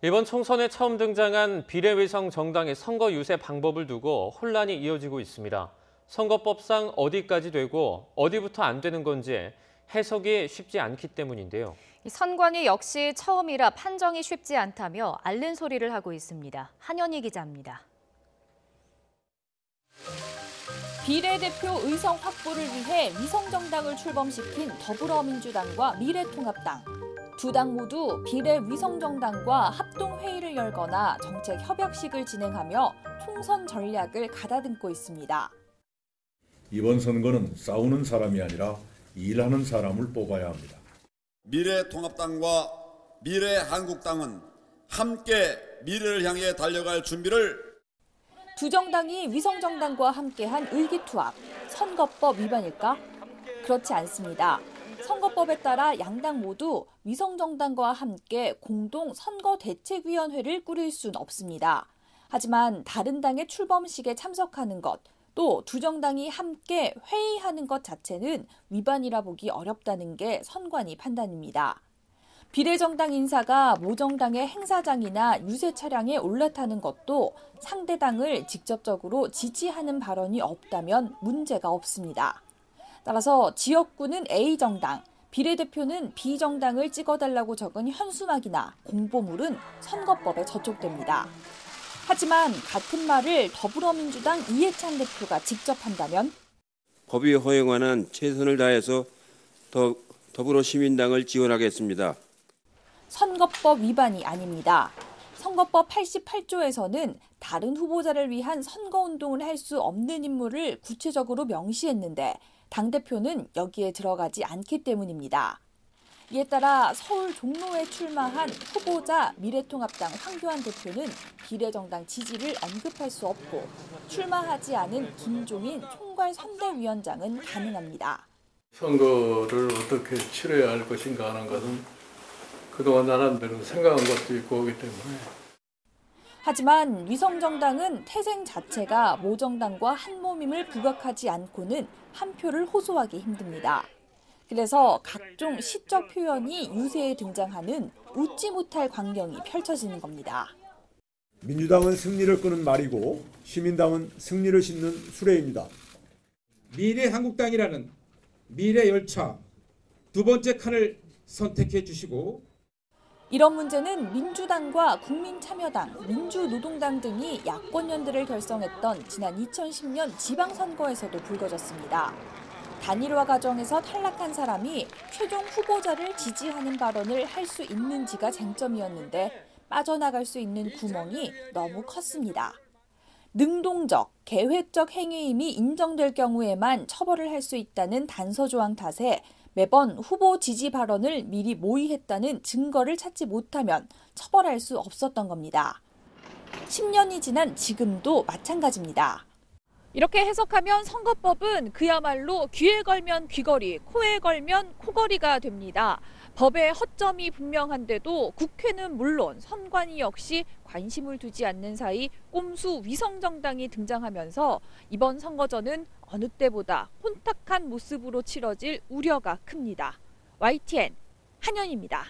이번 총선에 처음 등장한 비례위성 정당의 선거 유세 방법을 두고 혼란이 이어지고 있습니다. 선거법상 어디까지 되고 어디부터 안 되는 건지 해석이 쉽지 않기 때문인데요. 선관위 역시 처음이라 판정이 쉽지 않다며 앓는 소리를 하고 있습니다. 한현희 기자입니다. 비례대표 의석 확보를 위해 위성정당을 출범시킨 더불어민주당과 미래통합당. 두 당 모두 비례 위성정당과 합동회의를 열거나 정책 협약식을 진행하며 총선 전략을 가다듬고 있습니다. 이번 선거는 싸우는 사람이 아니라 일하는 사람을 뽑아야 합니다. 미래통합당과 미래한국당은 함께 미래를 향해 달려갈 준비를. 두 정당이 위성정당과 함께한 의기투합, 선거법 위반일까? 그렇지 않습니다. 선거법에 따라 양당 모두 위성정당과 함께 공동 선거대책위원회를 꾸릴 수는 없습니다. 하지만 다른 당의 출범식에 참석하는 것, 또 두 정당이 함께 회의하는 것 자체는 위반이라 보기 어렵다는 게 선관위 판단입니다. 비례정당 인사가 모정당의 행사장이나 유세 차량에 올라타는 것도 상대 당을 직접적으로 지지하는 발언이 없다면 문제가 없습니다. 따라서 지역구는 A정당, 비례대표는 B정당을 찍어달라고 적은 현수막이나 공보물은 선거법에 저촉됩니다. 하지만 같은 말을 더불어민주당 이해찬 대표가 직접 한다면? 법이 허용하는 최선을 다해서 더불어시민당을 지원하겠습니다. 선거법 위반이 아닙니다. 선거법 88조에서는 다른 후보자를 위한 선거운동을 할 수 없는 인물을 구체적으로 명시했는데 당대표는 여기에 들어가지 않기 때문입니다. 이에 따라 서울 종로에 출마한 후보자 미래통합당 황교안 대표는 비례정당 지지를 언급할 수 없고 출마하지 않은 김종인 총괄선대위원장은 가능합니다. 선거를 어떻게 치러야 할 것인가 하는 것은 그동안 나름대로 생각한 것도 있고 하기 때문에. 하지만 위성정당은 태생 자체가 모정당과 한 몸임을 부각하지 않고는 한 표를 호소하기 힘듭니다. 그래서 각종 시적 표현이 유세에 등장하는 웃지 못할 광경이 펼쳐지는 겁니다. 민주당은 승리를 끄는 말이고 시민당은 승리를 싣는 수레입니다. 미래한국당이라는 미래열차 두 번째 칸을 선택해 주시고 이런 문제는 민주당과 국민참여당, 민주노동당 등이 야권연대를 결성했던 지난 2010년 지방선거에서도 불거졌습니다. 단일화 과정에서 탈락한 사람이 최종 후보자를 지지하는 발언을 할 수 있는지가 쟁점이었는데 빠져나갈 수 있는 구멍이 너무 컸습니다. 능동적, 계획적 행위임이 인정될 경우에만 처벌을 할 수 있다는 단서조항 탓에 매번 후보 지지 발언을 미리 모의했다는 증거를 찾지 못하면 처벌할 수 없었던 겁니다. 10년이 지난 지금도 마찬가지입니다. 이렇게 해석하면 선거법은 그야말로 귀에 걸면 귀걸이, 코에 걸면 코걸이가 됩니다. 법의 허점이 분명한데도 국회는 물론 선관위 역시 관심을 두지 않는 사이 꼼수 위성정당이 등장하면서 이번 선거전은 어느 때보다 혼탁한 모습으로 치러질 우려가 큽니다. YTN 한현희입니다.